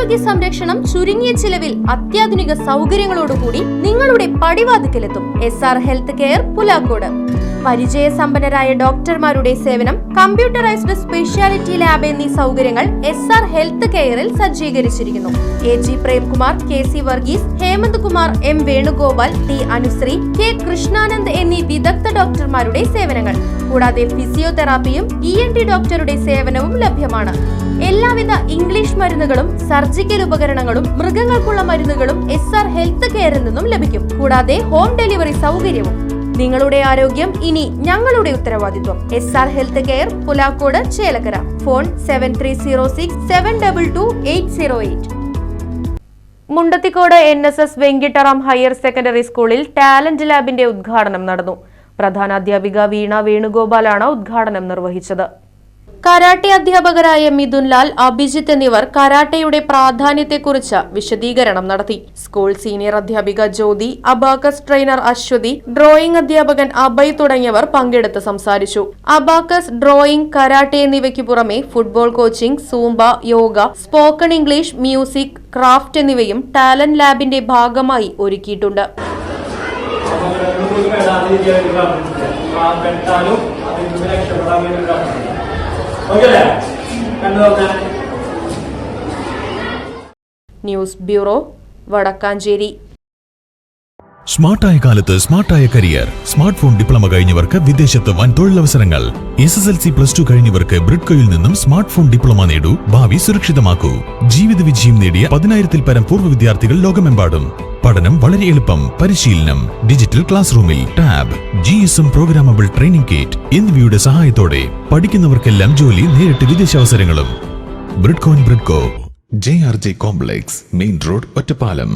ആരോഗ്യ സംരക്ഷണം ചുരുങ്ങിയ ചിലവിൽ അത്യാധുനിക സൗകര്യങ്ങളോടുകൂടി നിങ്ങളുടെ പടിവാതിക്കലെത്തും. SR health care Pulakode. പരിചയസമ്പന്നരായ ഡോക്ടർമാരുടെ സേവനം, കമ്പ്യൂട്ടറൈസ്ഡ് സ്പെഷ്യാലിറ്റി ലാബ് എന്നീ സൗകര്യങ്ങൾ SR ഹെൽത്ത് കെയറിൽ സജ്ജീകരിച്ചിരിക്കുന്നു. AG Premkumar, KC Varghese, Hemant Kumar, M Venugopal, T Anusree, K Krishnanand എന്നീ വിദഗ്ധ ഡോക്ടർമാരുടെ സേവനങ്ങൾ. കൂടാതെ ഫിസിയോതെറാപ്പിയും ENT ഡോക്ടറുടെ സേവനവും ലഭ്യമാണ്. എല്ലാവിധ ഇംഗ്ലീഷ് മരുന്നുകളും സർജിക്കൽ ഉപകരണങ്ങളും മൃഗങ്ങൾക്കുള്ള മരുന്നുകളും SR ഹെൽത്ത് കെയറിൽ നിന്നും ലഭിക്കും. കൂടാതെ ഹോം ഡെലിവറി സൗകര്യവും. നിങ്ങളുടെ ആരോഗ്യം ഇനി ഞങ്ങളുടെ ഉത്തരവാദിത്വം. SR health care Pulakode, Chelakkara. Phone 7306722808. Mundathikode NSS Venkitaram higher secondary സ്കൂളിൽ ടാലന്റ് ലാബിന്റെ ഉദ്ഘാടനം നടന്നു. പ്രധാനാധ്യാപിക വീണ വേണുഗോപാലാണ് ഉദ്ഘാടനം നിർവഹിച്ചത്. കരാട്ടെ അധ്യാപകരായ മിഥുൻ ലാൽ, അഭിജിത്ത് എന്നിവർ കരാട്ടയുടെ പ്രാധാന്യത്തെക്കുറിച്ച് വിശദീകരണം നടത്തി. സ്കൂൾ സീനിയർ അധ്യാപിക Jyothi, abacus trainer Aswathy, drawing അധ്യാപകൻ അഭയ് തുടങ്ങിയവർ പങ്കെടുത്ത് സംസാരിച്ചു. അബാക്കസ്, ഡ്രോയിംഗ്, കരാട്ടെ എന്നിവയ്ക്ക് പുറമെ football coaching, zumba, yoga, spoken English, music, craft എന്നിവയും ടാലന്റ് ലാബിന്റെ ഭാഗമായി ഒരുക്കിയിട്ടുണ്ട്. News bureau, Vadakkanchery. സ്മാർട്ടായ കാലത്ത് സ്മാർട്ടായ കരിയർ. സ്മാർട്ട് ഫോൺ ഡിപ്ലോമ കഴിഞ്ഞവർക്ക് വിദേശത്ത് വൻ തൊഴിലവസരങ്ങൾ. SSLC +2 കഴിഞ്ഞവർക്ക് ബ്രിഡ്കോയിൽ നിന്നും സ്മാർട്ട് ഫോൺ ഡിപ്ലോമ നേടൂ, ഭാവി സുരക്ഷിതമാക്കൂ. ജീവിത വിജയം നേടിയ 10,000-ൽ പരം പൂർവ്വ വിദ്യാർത്ഥികൾ ലോകമെമ്പാടും. പഠനം വളരെ എളുപ്പം. പരിശീലനം ഡിജിറ്റൽ ക്ലാസ് റൂമിൽ, tab, GSM programmable training kit എന്നിവയുടെ സഹായത്തോടെ പഠിക്കുന്നവർക്കെല്ലാം ജോലി, നേരിട്ട് വിദേശാവസരങ്ങളും. ബ്രിഡ്കോ, JRJ complex, main road, Ottapalam.